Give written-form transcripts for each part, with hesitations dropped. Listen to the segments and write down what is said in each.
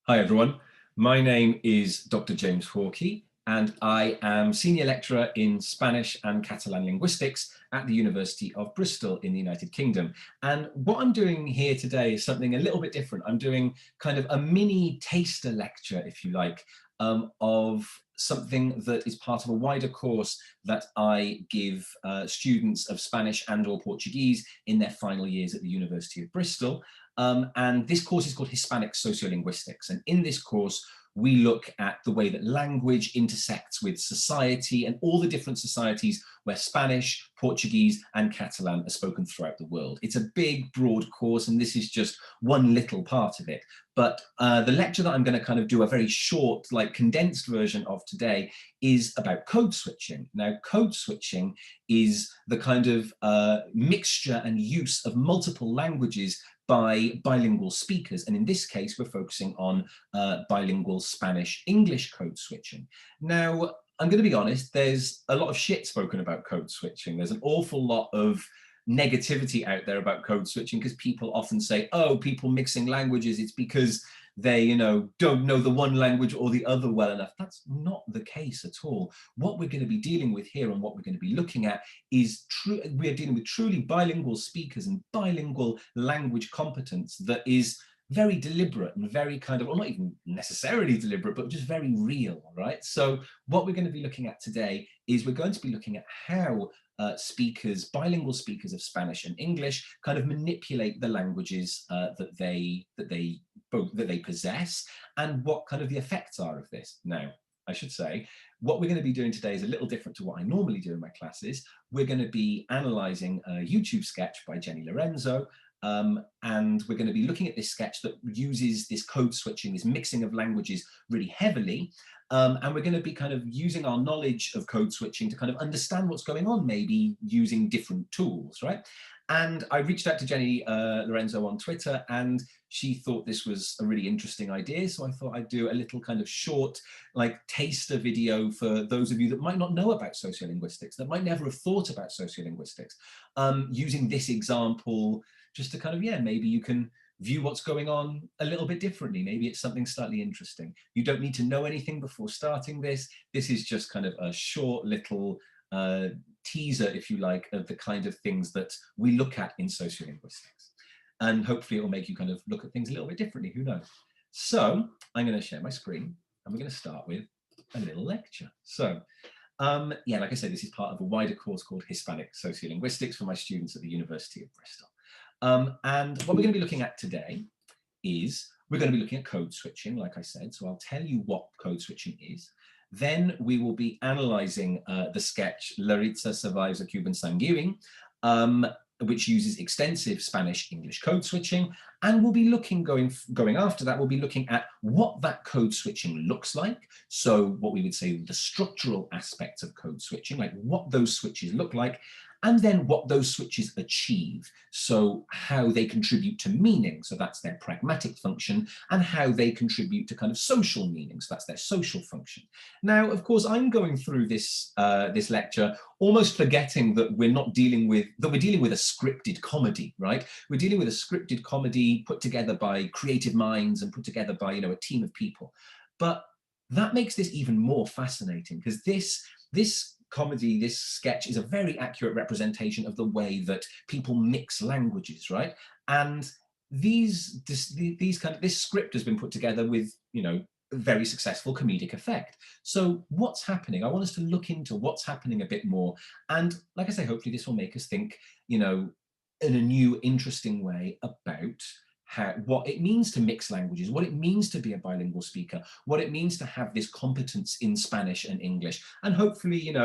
Hi everyone, my name is Dr. James Hawkey and I am Senior Lecturer in Spanish and Catalan Linguistics at the University of Bristol in the United Kingdom. And what I'm doing here today is something a little bit different. I'm doing kind of a mini taster lecture, if you like, of something that is part of a wider course that I give students of Spanish and or Portuguese in their final years at the University of Bristol. And this course is called Hispanic Sociolinguistics. And in this course, we look at the way that language intersects with society and all the different societies where Spanish, Portuguese, and Catalan are spoken throughout the world. It's a big, broad course, and this is just one little part of it. But the lecture that I'm going to kind of do a very short, like condensed version of today is about code switching. Now, code switching is the kind of mixture and use of multiple languages by bilingual speakers. And in this case, we're focusing on bilingual Spanish-English code switching. Now, I'm going to be honest, there's a lot of shit spoken about code switching. There's an awful lot of negativity out there about code switching because people often say, oh, people mixing languages, it's because they, don't know the one language or the other well enough. That's not the case at all. What we're going to be dealing with here and what we're going to be looking at is we're dealing with truly bilingual speakers and bilingual language competence that is very deliberate and very kind of, well, not even necessarily deliberate, but just very real, right? So what we're going to be looking at today is we're going to be looking at how bilingual speakers of Spanish and English kind of manipulate the languages that they possess and what kind of the effects are of this. Now, I should say, what we're going to be doing today is a little different to what I normally do in my classes. We're going to be analysing a YouTube sketch by Jenny Lorenzo, and we're going to be looking at this sketch that uses this code switching, this mixing of languages really heavily. And we're going to be kind of using our knowledge of code switching to kind of understand what's going on, maybe using different tools, right? And I reached out to Jenny Lorenzo on Twitter and she thought this was a really interesting idea. So I thought I'd do a little kind of short, like taster video for those of you that might not know about sociolinguistics, that might never have thought about sociolinguistics, using this example just to kind of, yeah, maybe you can view what's going on a little bit differently. Maybe it's something slightly interesting. You don't need to know anything before starting this. This is just kind of a short little teaser, if you like, of the kind of things that we look at in sociolinguistics. And hopefully it will make you kind of look at things a little bit differently, who knows? So I'm going to share my screen and we're going to start with a little lecture. So yeah, like I said, this is part of a wider course called Hispanic Sociolinguistics for my students at the University of Bristol. And what we're going to be looking at today is we're going to be looking at code switching, like I said. So I'll tell you what code switching is. Then we will be analysing the sketch Laritza Survives a Cuban Thanksgiving, which uses extensive Spanish-English code switching. And we'll be looking, going after that, we'll be looking at what that code switching looks like. So what we would say the structural aspects of code switching, like what those switches look like, and then what those switches achieve. So how they contribute to meaning, so that's their pragmatic function, and how they contribute to kind of social meaning, so that's their social function. Now, of course, I'm going through this this lecture almost forgetting that we're dealing with a scripted comedy, right? We're dealing with a scripted comedy put together by creative minds and put together by, a team of people. But that makes this even more fascinating because this comedy, this sketch is a very accurate representation of the way that people mix languages, right? And this script has been put together with, a very successful comedic effect. So what's happening? I want us to look into what's happening a bit more. And like I say, hopefully this will make us think, in a new, interesting way about what it means to mix languages, what it means to be a bilingual speaker, what it means to have this competence in Spanish and English. And hopefully,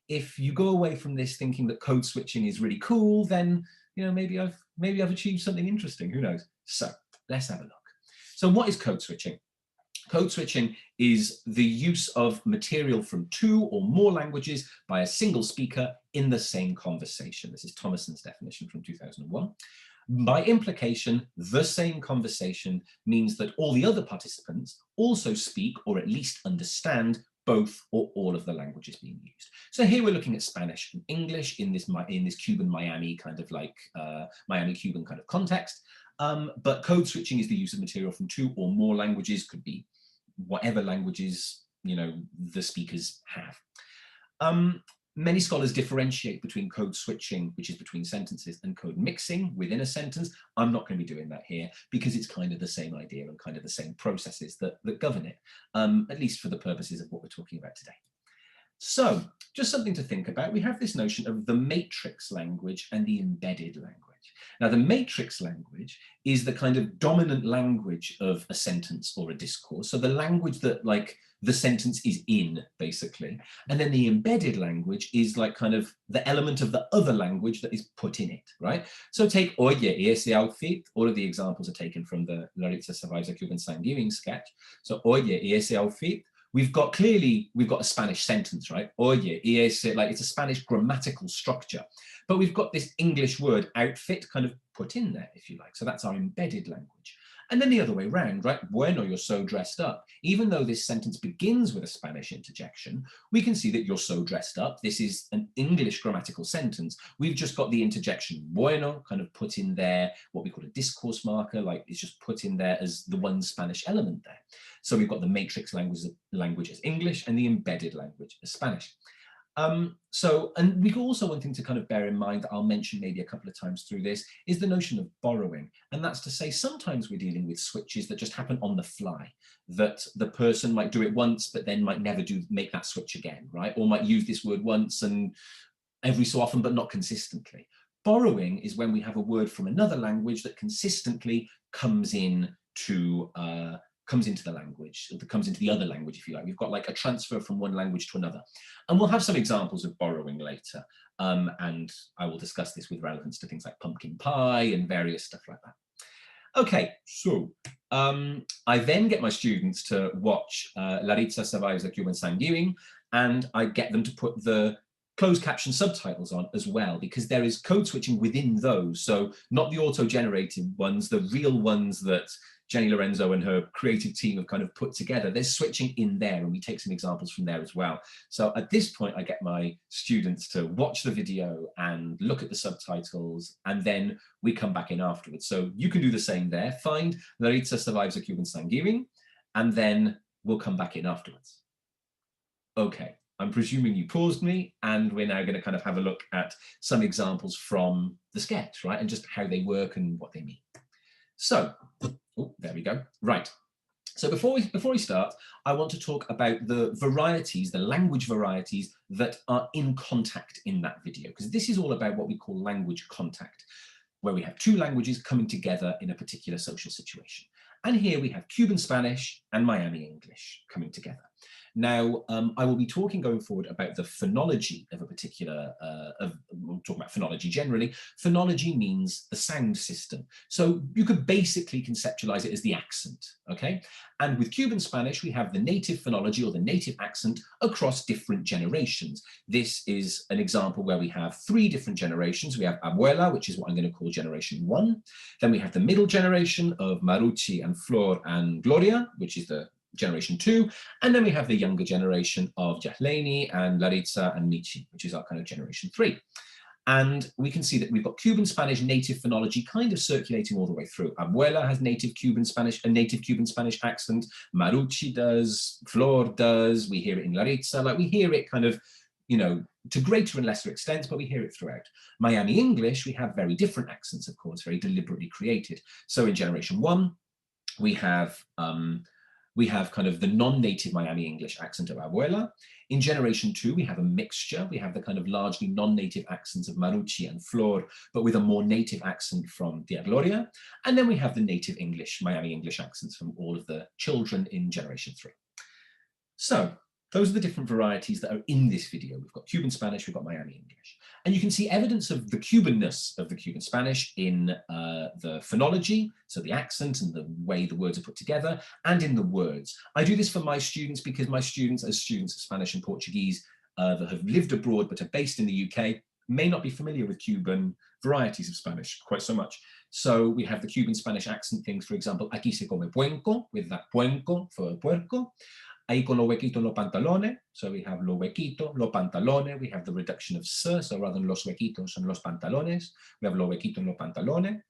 if you go away from this thinking that code switching is really cool, then, maybe I've achieved something interesting, who knows? So let's have a look. So what is code switching? Code switching is the use of material from two or more languages by a single speaker in the same conversation. This is Thomason's definition from 2001. By implication, the same conversation means that all the other participants also speak or at least understand both or all of the languages being used. So here we're looking at Spanish and English in this Cuban Miami kind of like Miami Cuban kind of context. But code switching is the use of material from two or more languages, could be whatever languages, you know, the speakers have. Many scholars differentiate between code switching, which is between sentences, and code mixing within a sentence. I'm not going to be doing that here because it's kind of the same idea and kind of the same processes that govern it, at least for the purposes of what we're talking about today. So just something to think about. We have this notion of the matrix language and the embedded language. Now, the matrix language is the kind of dominant language of a sentence or a discourse. So the language that like the sentence is in, basically. And then the embedded language is like kind of the element of the other language that is put in it, right? So take Oye, ese outfit. All of the examples are taken from the Laritza Survives a Cuban Thanksgiving sketch. So Oye, ese outfit. We've got a Spanish sentence, right? Oye, ese, like it's a Spanish grammatical structure. But we've got this English word outfit kind of put in there, if you like. So that's our embedded language. And then the other way around, right? Bueno, you're so dressed up. Even though this sentence begins with a Spanish interjection, we can see that you're so dressed up. This is an English grammatical sentence. We've just got the interjection bueno kind of put in there, what we call a discourse marker, like it's just put in there as the one Spanish element there. So we've got the matrix language as English and the embedded language as Spanish. And we also, one thing to kind of bear in mind that I'll mention maybe a couple of times through this is the notion of borrowing. And that's to say, sometimes we're dealing with switches that just happen on the fly, that the person might do it once, but then might never make that switch again, right? Or might use this word once and every so often, but not consistently. Borrowing is when we have a word from another language that consistently comes into the language, that comes into the other language, if you like. We've got like a transfer from one language to another. And we'll have some examples of borrowing later. And I will discuss this with relevance to things like pumpkin pie and various stuff like that. Okay, so I then get my students to watch Laritza Survives a Cuban Thanksgiving, and I get them to put the closed caption subtitles on as well, because there is code switching within those. So not the auto-generated ones, the real ones that Jenny Lorenzo and her creative team have kind of put together. There's switching in there, and we take some examples from there as well. So at this point, I get my students to watch the video and look at the subtitles, and then we come back in afterwards. So you can do the same there. Find Laritza Survives a Cuban Thanksgiving, and then we'll come back in afterwards. Okay, I'm presuming you paused me, and we're now going to kind of have a look at some examples from the sketch, right? And just how they work and what they mean. So, oh, there we go. Right. So before we start, I want to talk about the varieties, the language varieties that are in contact in that video, because this is all about what we call language contact, where we have two languages coming together in a particular social situation. And here we have Cuban Spanish and Miami English coming together. Now, I will be talking going forward about the phonology of a particular, we'll talk about phonology generally. Phonology means the sound system. So you could basically conceptualize it as the accent, okay? And with Cuban Spanish, we have the native phonology or the native accent across different generations. This is an example where we have three different generations. We have Abuela, which is what I'm going to call generation 1. Then we have the middle generation of Marucci and Flor and Gloria, which is the generation 2, and then we have the younger generation of Jahleni and Laritza and Michi, which is our kind of generation 3. And we can see that we've got Cuban Spanish native phonology kind of circulating all the way through. Abuela has native Cuban Spanish, a native Cuban Spanish accent. Marucci does, Flor does, we hear it in Laritza, like we hear it kind of, you know, to greater and lesser extents, but we hear it throughout. Miami English, we have very different accents, of course, very deliberately created. So in generation 1, we have kind of the non-native Miami English accent of Abuela. In generation 2, we have a mixture. We have the kind of largely non-native accents of Marucci and Flor, but with a more native accent from Tia Gloria. And then we have the native English, Miami English accents from all of the children in generation 3. So those are the different varieties that are in this video. We've got Cuban Spanish, we've got Miami English. And you can see evidence of the Cubanness of the Cuban Spanish in the phonology, so the accent and the way the words are put together, and in the words. I do this for my students because my students, as students of Spanish and Portuguese that have lived abroad but are based in the UK, may not be familiar with Cuban varieties of Spanish quite so much. So we have the Cuban Spanish accent things, for example, aquí se come puenco, with that puenco for puerco. Ahí con los huequitos en los pantalones, so we have los huequitos, los pantalones, we have the reduction of s, so rather than los huequitos and los pantalones, we have los huequitos en los pantalones.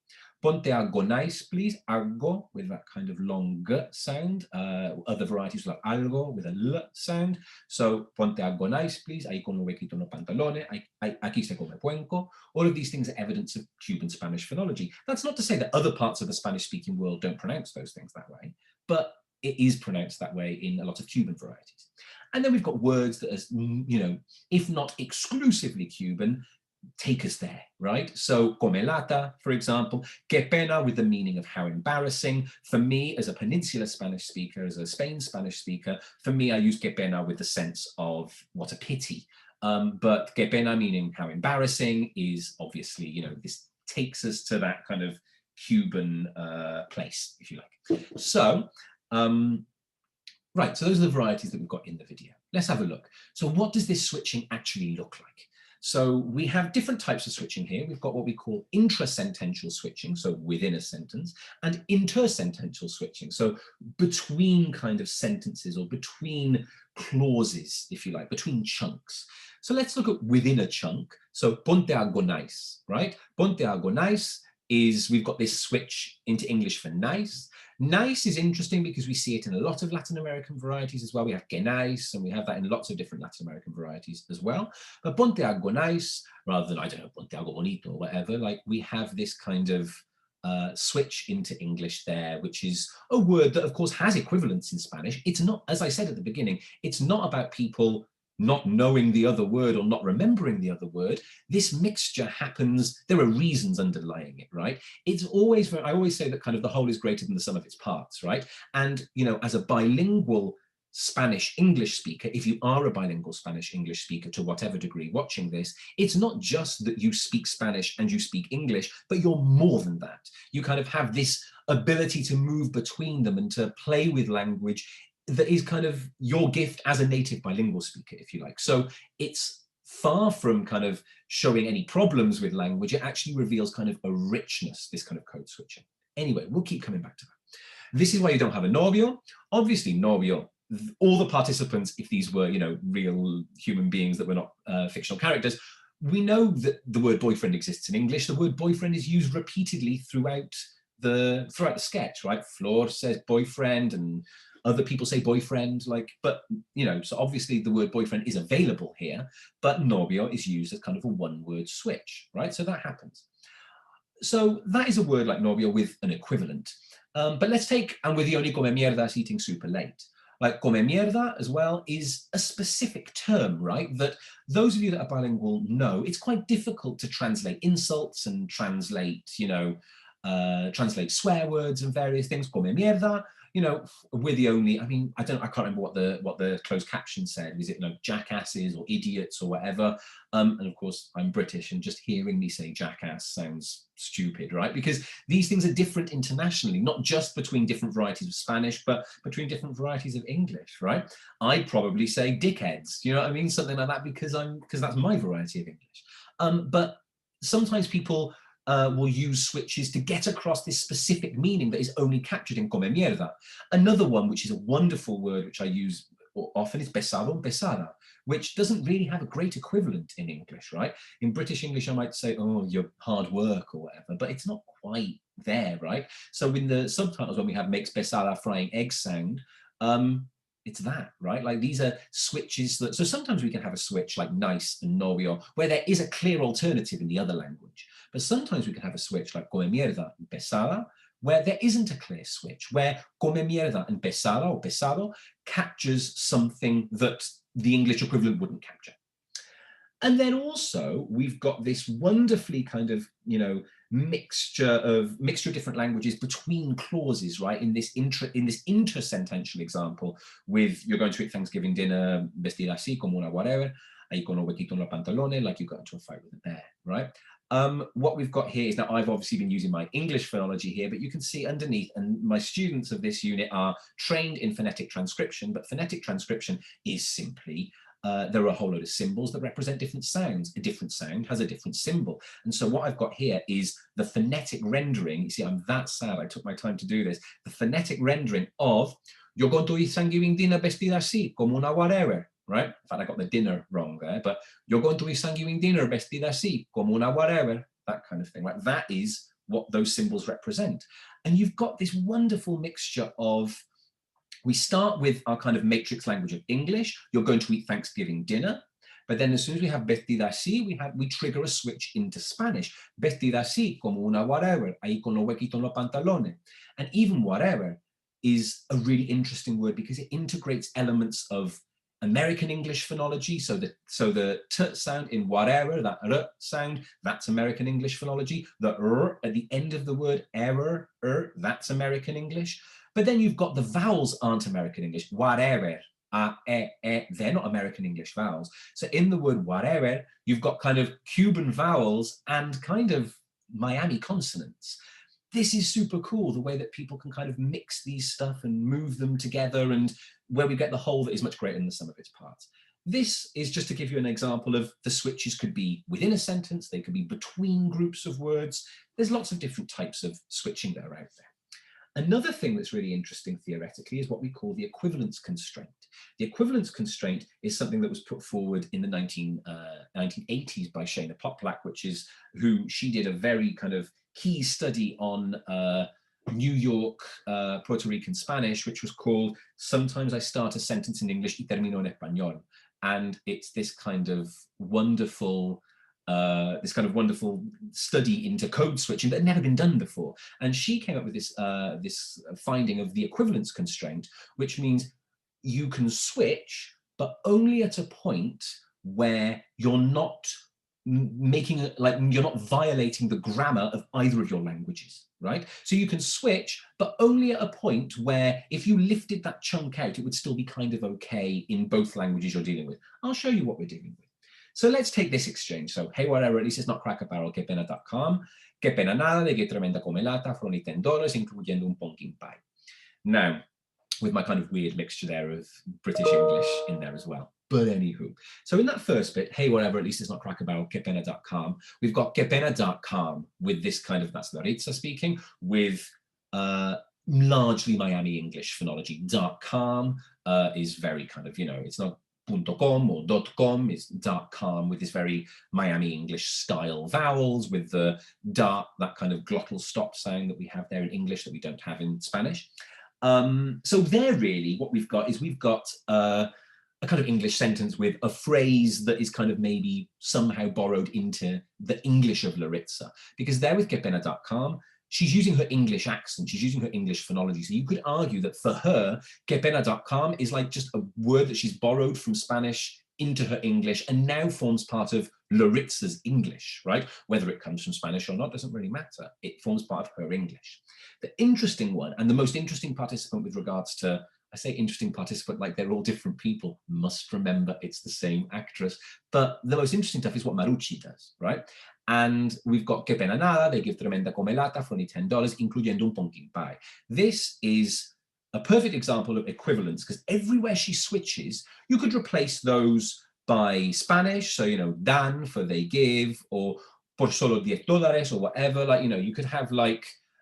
Ponte algo nice, please. Algo with that kind of long g sound. Other varieties like algo with a l sound. So ponte algo nice, please. Ahí con un huequito en los pantalones. Aquí se come cuenco. All of these things are evidence of Cuban Spanish phonology. That's not to say that other parts of the Spanish-speaking world don't pronounce those things that way, but it is pronounced that way in a lot of Cuban varieties. And then we've got words that are, if not exclusively Cuban, take us there, right? So come lata, for example, que pena with the meaning of how embarrassing. For me, as a Peninsular Spanish speaker, as a Spain Spanish speaker, for me, I use que pena with the sense of what a pity. But que pena meaning how embarrassing is obviously, this takes us to that kind of Cuban place, if you like. So, right, so those are the varieties that we've got in the video. Let's have a look. So what does this switching actually look like? So we have different types of switching here. We've got what we call intrasentential switching, so within a sentence, and intersentential switching, so between kind of sentences or between clauses, if you like, between chunks. So let's look at within a chunk. So ponte algo nice, right? Ponte algo nice is, we've got this switch into English for nice. Nice is interesting because we see it in a lot of Latin American varieties as well. We have que nice, and we have that in lots of different Latin American varieties as well. But ponte algo nice, rather than, I don't know, ponte algo bonito or whatever, like we have this kind of switch into English there, which is a word that, of course, has equivalents in Spanish. It's not, as I said at the beginning, it's not about people not knowing the other word or not remembering the other word. This mixture happens, there are reasons underlying it, right? It's always, I always say that kind of the whole is greater than the sum of its parts, right? And, as a bilingual Spanish-English speaker, if you are a bilingual Spanish-English speaker to whatever degree watching this, it's not just that you speak Spanish and you speak English, but you're more than that. You kind of have this ability to move between them and to play with language that is kind of your gift as a native bilingual speaker, if you like. So it's far from kind of showing any problems with language. It actually reveals kind of a richness, this kind of code switching. Anyway, we'll keep coming back to that. This is why you don't have a novio. Obviously, novio, all the participants, if these were, real human beings that were not fictional characters, we know that the word boyfriend exists in English. The word boyfriend is used repeatedly throughout the sketch, right? Flor says boyfriend, and other people say boyfriend, but, so obviously the word boyfriend is available here, but novio is used as kind of a one-word switch, right? So that happens. So that is a word like novio with an equivalent. But let's take, and with the only come mierdas eating super late. Like come mierda as well is a specific term, right? That those of you that are bilingual know it's quite difficult to translate insults and translate, translate swear words and various things. Come mierda. We're the only, I can't remember what the closed caption said. Was it, jackasses or idiots or whatever? And of course, I'm British, and just hearing me say jackass sounds stupid, right? Because these things are different internationally, not just between different varieties of Spanish, but between different varieties of English, right? I'd probably say dickheads, you know what I mean? Something like that, because that's my variety of English. But sometimes people will use switches to get across this specific meaning that is only captured in come mierda. Another one, which is a wonderful word, which I use often, is pesado and pesada, which doesn't really have a great equivalent in English, right? In British English, I might say, oh, your hard work or whatever, but it's not quite there, right? So in the subtitles, when we have makes pesada frying egg sound, it's that, right? Like these are switches that, so sometimes we can have a switch like nice and novio, where there is a clear alternative in the other language. But sometimes we can have a switch like come mierda and pesada, where there isn't a clear switch, where come mierda and pesada or pesado captures something that the English equivalent wouldn't capture. And then also we've got this wonderfully kind of, mixture of different languages between clauses, right? In this intersentential example with you're going to eat Thanksgiving dinner vestida así como una whatever, ahí con un huequito en los pantalones, like you got into a fight with a bear, right? What we've got here is, now I've obviously been using my English phonology here, but you can see underneath, and my students of this unit are trained in phonetic transcription, but phonetic transcription is simply, there are a whole load of symbols that represent different sounds. A different sound has a different symbol. And so what I've got here is the phonetic rendering. You see, I'm that sad, I took my time to do this. The phonetic rendering of, you're going to eat Thanksgiving dinner vestida así, como una whatever. Right? In fact, I got the dinner wrong there, but you're going to eat Thanksgiving dinner vestida así, como una whatever, that kind of thing. Like that is what those symbols represent. And you've got this wonderful mixture of, we start with our kind of matrix language of English. You're going to eat Thanksgiving dinner. But then as soon as we have vestida así, we trigger a switch into Spanish. Vestida así, como una whatever, ahí con los huequitos en los pantalones. And even whatever is a really interesting word because it integrates elements of American English phonology. So the t sound in whatever, that r sound, that's American English phonology. The r at the end of the word, error, that's American English. But then you've got the vowels aren't American English. Whatever, they're not American English vowels. So in the word whatever, you've got kind of Cuban vowels and kind of Miami consonants. This is super cool, the way that people can kind of mix these stuff and move them together, and where we get the whole that is much greater than the sum of its parts. This is just to give you an example of the switches could be within a sentence, they could be between groups of words. There's lots of different types of switching that are out there. Another thing that's really interesting theoretically is what we call the equivalence constraint. The equivalence constraint is something that was put forward in the 1980s by Shana Poplack, she did a very kind of key study on New York Puerto Rican Spanish, which was called Sometimes I Start a Sentence in English y termino en español. And it's this kind of wonderful study into code switching that had never been done before. And she came up with this, this finding of the equivalence constraint, which means you can switch, but only at a point where you're not you're not violating the grammar of either of your languages, right? So you can switch, but only at a point where if you lifted that chunk out, it would still be kind of okay in both languages you're dealing with. I'll show you what we're dealing with. So let's take this exchange. So, hey, whatever, at least it's not Cracker Barrel, que pena.com, que pena nada, de que tremenda comelata, fueron y $10, incluyendo un pumpkin pie. Now, with my kind of weird mixture there of British English in there as well. But anywho, so in that first bit, hey, whatever, at least it's not Cracker Barrel, que pena.com, we've got que pena.com with this kind of, that's Lorenzo speaking, with largely Miami English phonology. .com is very kind of, it's not .com or .com, it's .com with this very Miami English style vowels with the that kind of glottal stop sound that we have there in English that we don't have in Spanish. So there really what we've got is we've got a kind of English sentence with a phrase that is kind of maybe somehow borrowed into the English of Laritza, because there with quepena.com, she's using her English accent, she's using her English phonology. So you could argue that for her, quepena.com is like just a word that she's borrowed from Spanish into her English and now forms part of Laritza's English, right? Whether it comes from Spanish or not doesn't really matter. It forms part of her English. The interesting one, and the most interesting participant with regards to, I say interesting participant like they're all different people, must remember it's the same actress, but the most interesting stuff is what Marucci does, right? And we've got que pena nada, they give tremenda comelata for only $10, incluyendo un pumpkin pie. This is a perfect example of equivalence, because everywhere she switches, you could replace those by Spanish, so, dan for they give, or por solo $10 or whatever, you could have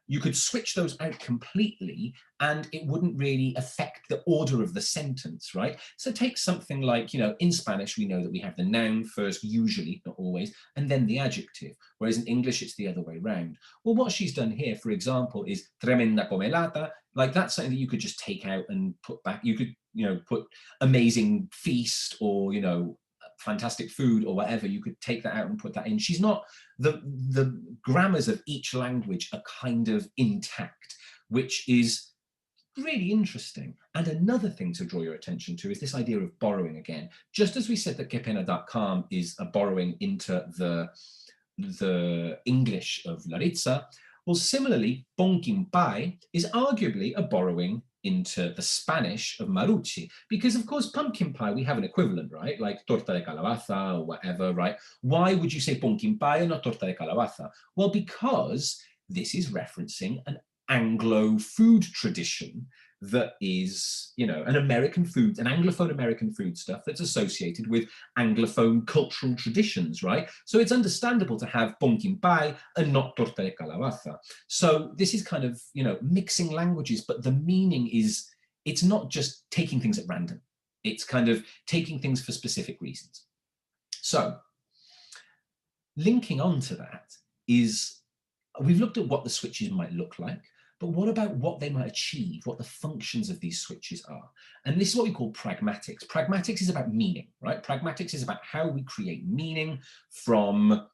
you could switch those out completely and it wouldn't really affect the order of the sentence, right? So take something like, in Spanish, we know that we have the noun first, usually, not always, and then the adjective, whereas in English, it's the other way around. Well, what she's done here, for example, is tremenda comelata, that's something that you could just take out and put back. You could, put amazing feast or, fantastic food or whatever, you could take that out and put that in. She's not, the grammars of each language are kind of intact, which is really interesting. And another thing to draw your attention to is this idea of borrowing again. Just as we said that quepena.com is a borrowing into the English of Laritza, well, similarly, pumpkin pie is arguably a borrowing into the Spanish of Marucci, because of course pumpkin pie, we have an equivalent, right? Like torta de calabaza or whatever, right? Why would you say pumpkin pie and not torta de calabaza? Well, because this is referencing an Anglo food tradition that is, an American food, an Anglophone American food stuff that's associated with Anglophone cultural traditions, right? So it's understandable to have pumpkin pie and not torta de calabaza. So this is kind of, mixing languages, but the meaning is, it's not just taking things at random. It's kind of taking things for specific reasons. So linking on to that is we've looked at what the switches might look like, but what about what they might achieve, what the functions of these switches are? And this is what we call pragmatics. Pragmatics is about meaning, right? Pragmatics is about how we create meaning from,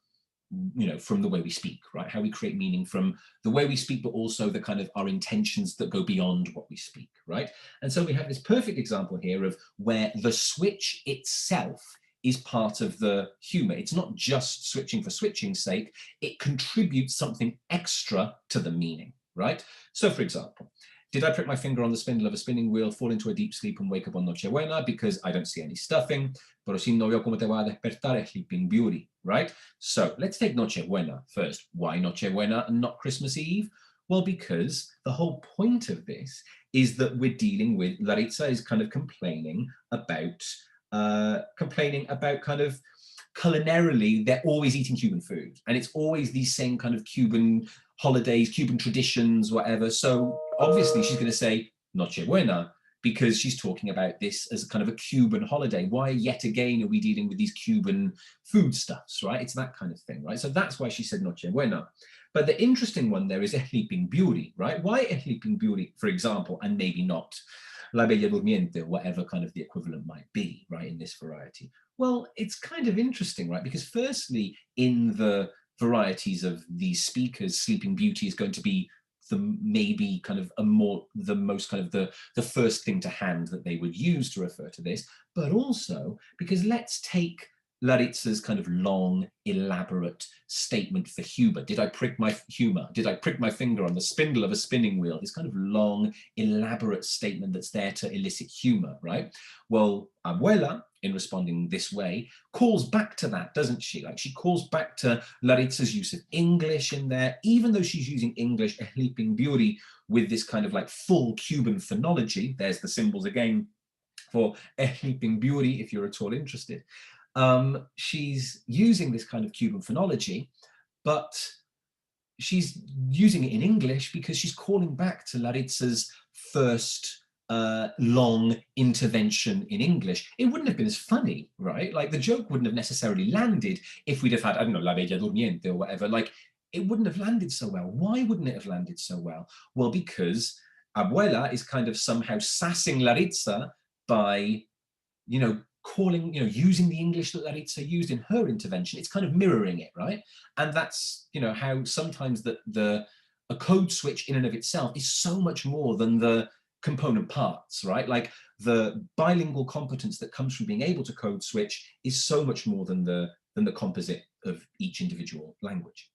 from the way we speak, right? How we create meaning from the way we speak, but also the kind of our intentions that go beyond what we speak, right? And so we have this perfect example here of where the switch itself is part of the humor. It's not just switching for switching's sake, it contributes something extra to the meaning, right? So for example, did I prick my finger on the spindle of a spinning wheel, fall into a deep sleep and wake up on Nochebuena because I don't see any stuffing? Pero sin novio, ¿cómo te va a despertar, Sleeping Beauty, right? So let's take Nochebuena first. Why Nochebuena and not Christmas Eve? Well, because the whole point of this is that we're dealing with, Laritza is kind of complaining about kind of culinarily, they're always eating Cuban food. And it's always these same kind of Cuban holidays, Cuban traditions, whatever. So obviously she's going to say Nochebuena because she's talking about this as a kind of a Cuban holiday. Why yet again are we dealing with these Cuban foodstuffs, right? It's that kind of thing, right? So that's why she said Nochebuena. But the interesting one there is a Sleeping Beauty, right? Why a Sleeping Beauty, for example, and maybe not La Bella Durmiente, whatever kind of the equivalent might be, right, in this variety? Well, it's kind of interesting, right? Because firstly, in the varieties of these speakers, Sleeping Beauty is going to be maybe kind of the first thing to hand that they would use to refer to this, but also because let's take Laritza's kind of long, elaborate statement for humor. Did I prick my finger on the spindle of a spinning wheel? This kind of long, elaborate statement that's there to elicit humor, right? Well, Abuela, in responding this way, calls back to that, doesn't she? Like she calls back to Laritza's use of English in there, even though she's using English, a Sleeping Beauty, with this kind of like full Cuban phonology. There's the symbols again for a Sleeping Beauty, if you're at all interested. She's using this kind of Cuban phonology, but she's using it in English because she's calling back to Laritza's first long intervention in English. It wouldn't have been as funny, right? Like the joke wouldn't have necessarily landed if we'd have had, I don't know, La Bella Durmiente or whatever. Like it wouldn't have landed so well. Why wouldn't it have landed so well? Well, because Abuela is kind of somehow sassing Laritza by, using the English that Laritza used in her intervention. It's kind of mirroring it, right? And that's, how sometimes a code switch in and of itself is so much more than the component parts, right? Like the bilingual competence that comes from being able to code switch is so much more than the composite of each individual language.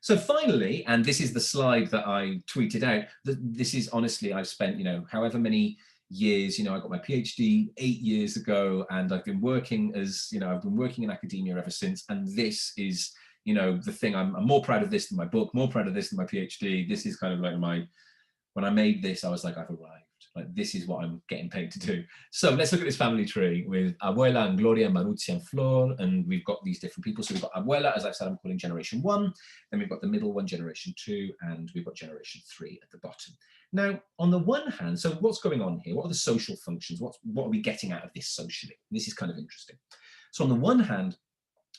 So finally, and this is the slide that I tweeted out, this is honestly, I've spent, however many years, I got my PhD 8 years ago, and I've been working I've been working in academia ever since. And this is, the thing, I'm more proud of this than my book, more proud of this than my PhD. This is kind of like when I made this, I was like, I've arrived. Like, this is what I'm getting paid to do. So let's look at this family tree with Abuela and Gloria, Maruzzi and Flor, and we've got these different people. So we've got Abuela, as I've said, I'm calling generation 1, then we've got the middle one, generation 2, and we've got generation 3 at the bottom. Now, on the one hand, so what's going on here? What are the social functions? What are we getting out of this socially? This is kind of interesting. So on the one hand,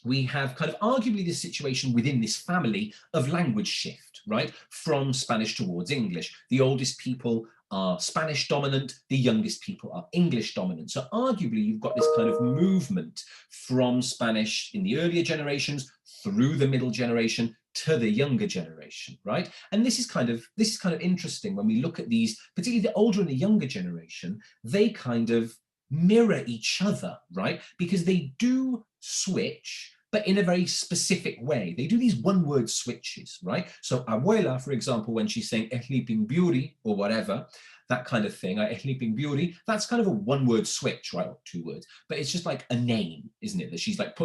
we have kind of arguably this situation within this family of language shift, right? From Spanish towards English. The oldest people are Spanish dominant, the youngest people are English dominant. So arguably you've got this kind of movement from Spanish in the earlier generations through the middle generation to the younger generation, right? And this is kind of interesting when we look at these, particularly the older and the younger generation, they kind of mirror each other, right? Because they do switch, but in a very specific way. They do these one-word switches, right? So Abuela, for example, when she's saying a Sleeping Beauty or whatever, that kind of thing, a Sleeping Beauty, that's kind of a one-word switch, right? Or 2 words, but it's just like a name, isn't it? That she's like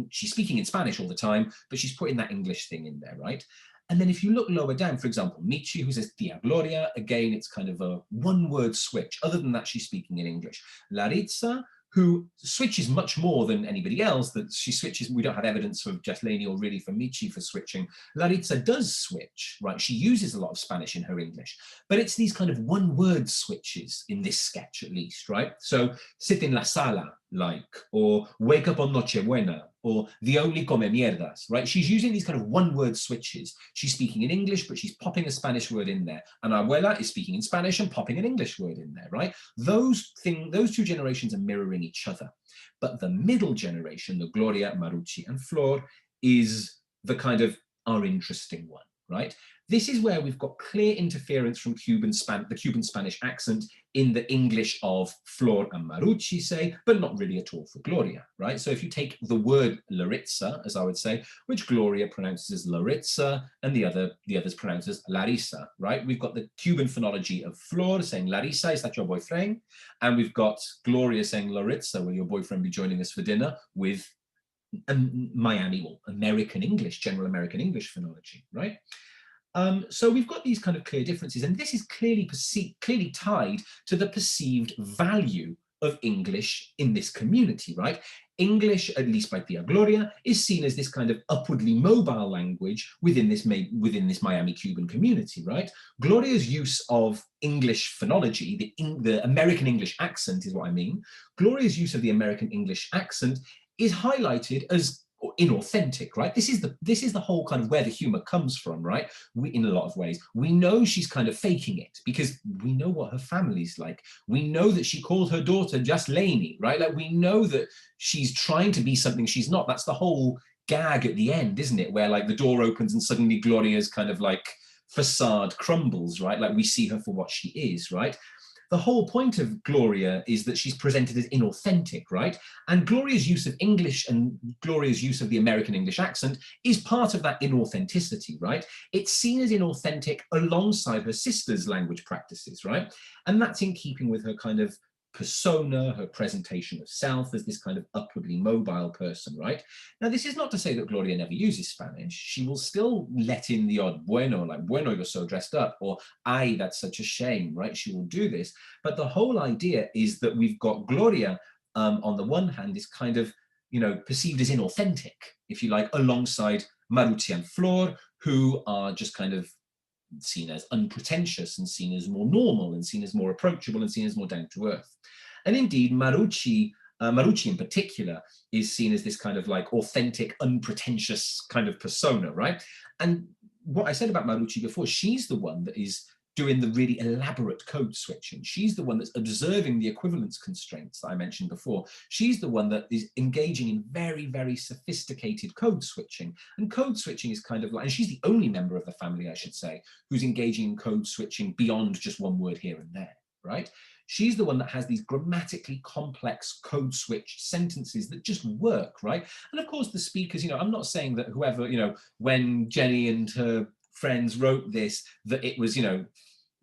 she's speaking in Spanish all the time, but she's putting that English thing in there, right? And then if you look lower down, for example, Michi, who says Tia Gloria, again, it's kind of a one-word switch. Other than that, she's speaking in English. Laritza, who switches much more than anybody else, that she switches, we don't have evidence for Jasleni or really for Michi for switching. Laritza does switch, right? She uses a lot of Spanish in her English, but it's these kind of one-word switches in this sketch at least, right? So, sit in la sala, like, or wake up on Nochebuena, or the only come mierdas, right? She's using these kind of one-word switches. She's speaking in English, but she's popping a Spanish word in there. And abuela is speaking in Spanish and popping an English word in there, right? Those two generations are mirroring each other. But the middle generation, the Gloria, Marucci, and Flor, is the kind of our interesting one, right? This is where we've got clear interference from the Cuban Spanish accent in the English of Flor and Marucci, say, but not really at all for Gloria, right? So if you take the word Laritza, as I would say, which Gloria pronounces as Laritza, and the others pronounce as Larissa, right? We've got the Cuban phonology of Flor saying Larissa, is that your boyfriend? And we've got Gloria saying Laritza, will your boyfriend be joining us for dinner, with Miami or American English, general American English phonology, right? So we've got these kind of clear differences, and this is clearly tied to the perceived value of English in this community, right? English, at least by Tia Gloria, is seen as this kind of upwardly mobile language within this Miami Cuban community, right? Gloria's use of English phonology, the American English accent is what I mean. Gloria's use of the American English accent is highlighted as inauthentic, right? This is the whole kind of where the humor comes from, right? In a lot of ways, we know she's kind of faking it because we know what her family's like. We know that she called her daughter just Lainey, right? Like, we know that she's trying to be something she's not. That's the whole gag at the end, isn't it? Where like the door opens and suddenly Gloria's kind of like facade crumbles, right? Like we see her for what she is, right? The whole point of Gloria is that she's presented as inauthentic, right? And Gloria's use of English and Gloria's use of the American English accent is part of that inauthenticity, right? It's seen as inauthentic alongside her sister's language practices, right? And that's in keeping with her kind of persona, her presentation of self as this kind of upwardly mobile person, right? Now, this is not to say that Gloria never uses Spanish. She will still let in the odd bueno, like, bueno, you're so dressed up, or ay, that's such a shame, right? She will do this. But the whole idea is that we've got Gloria, on the one hand, is kind of, you know, perceived as inauthentic, if you like, alongside Marucci and Flor, who are just kind of seen as unpretentious and seen as more normal and seen as more approachable and seen as more down to earth. And indeed, Marucci in particular is seen as this kind of like authentic, unpretentious kind of persona, right? And what I said about Marucci before, she's the one that is doing the really elaborate code switching. She's the one that's observing the equivalence constraints that I mentioned before. She's the one that is engaging in very, very sophisticated code switching. And code switching is kind of like, and she's the only member of the family, I should say, who's engaging in code switching beyond just one word here and there, right? She's the one that has these grammatically complex code switched sentences that just work, right? And of course, the speakers, you know, I'm not saying that whoever, you know, when Jenny and her friends wrote this, that it was, you know,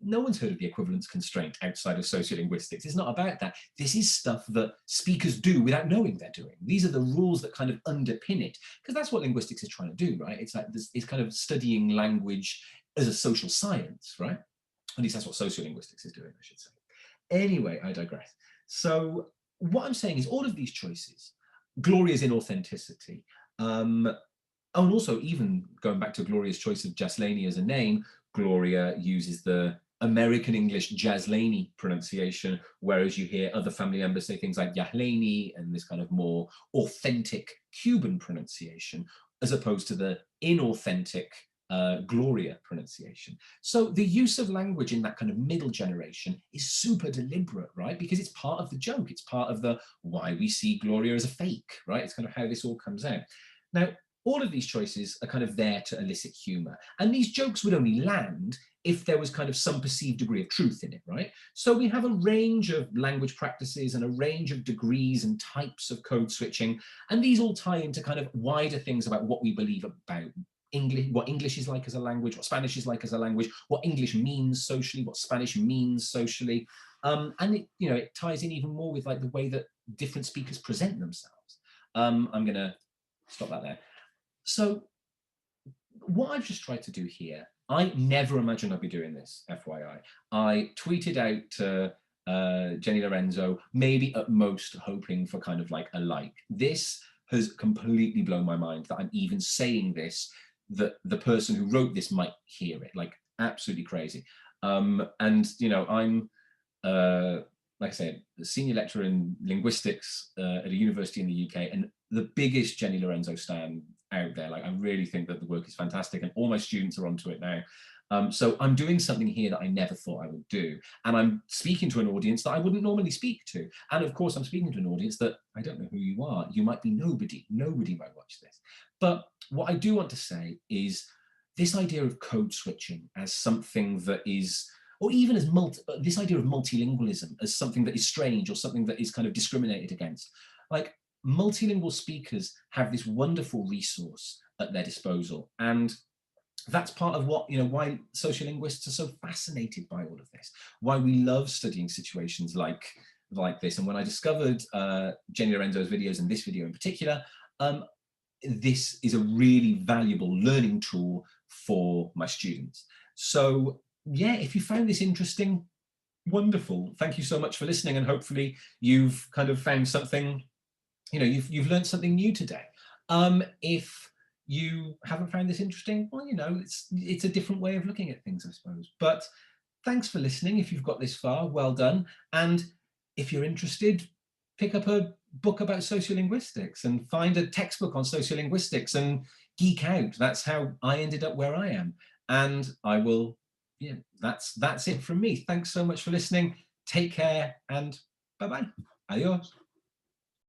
no one's heard of the equivalence constraint outside of sociolinguistics. It's not about that. This is stuff that speakers do without knowing they're doing. These are the rules that kind of underpin it, because that's what linguistics is trying to do, right? It's like this, it's kind of studying language as a social science, right? At least that's what sociolinguistics is doing, I should say. Anyway, I digress. So what I'm saying is all of these choices, Gloria's inauthenticity, and also even going back to Gloria's choice of Jaslani as a name, Gloria uses the American English Jaslani pronunciation, whereas you hear other family members say things like Yahlani and this kind of more authentic Cuban pronunciation, as opposed to the inauthentic Gloria pronunciation. So the use of language in that kind of middle generation is super deliberate, right? Because it's part of the joke. It's part of the why we see Gloria as a fake, right? It's kind of how this all comes out. Now, all of these choices are kind of there to elicit humor. And these jokes would only land if there was kind of some perceived degree of truth in it, right? So we have a range of language practices and a range of degrees and types of code switching. And these all tie into kind of wider things about what we believe about English, what English is like as a language, what Spanish is like as a language, what English means socially, what Spanish means socially. And it, you know, it ties in even more with like the way that different speakers present themselves. I'm gonna stop that there. So what I've just tried to do here, I never imagined I'd be doing this, FYI. I tweeted out to Jenny Lorenzo, maybe at most hoping for kind of like a like. This has completely blown my mind that I'm even saying this, that the person who wrote this might hear it, like absolutely crazy. And, you know, I'm like I said, a senior lecturer in linguistics at a university in the UK, and the biggest Jenny Lorenzo stan out there. Like, I really think that the work is fantastic, and all my students are onto it now. So I'm doing something here that I never thought I would do. And I'm speaking to an audience that I wouldn't normally speak to. And of course, I'm speaking to an audience that I don't know who you are. You might be nobody. Nobody might watch this. But what I do want to say is this idea of code switching as something that is, or even as this idea of multilingualism as something that is strange or something that is kind of discriminated against. Like, multilingual speakers have this wonderful resource at their disposal. And that's part of what, why sociolinguists are so fascinated by all of this, why we love studying situations like this. And when I discovered Jenny Lorenzo's videos, and this video in particular, this is a really valuable learning tool for my students. So yeah, if you found this interesting, wonderful. Thank you so much for listening, and hopefully you've kind of found something, you've learned something new today. If you haven't found this interesting, well, it's a different way of looking at things, I suppose. But thanks for listening. If you've got this far, well done. And if you're interested, pick up a book about sociolinguistics and find a textbook on sociolinguistics and geek out. That's how I ended up where I am. And I will, yeah, that's it from me. Thanks so much for listening. Take care, and bye-bye. Adios.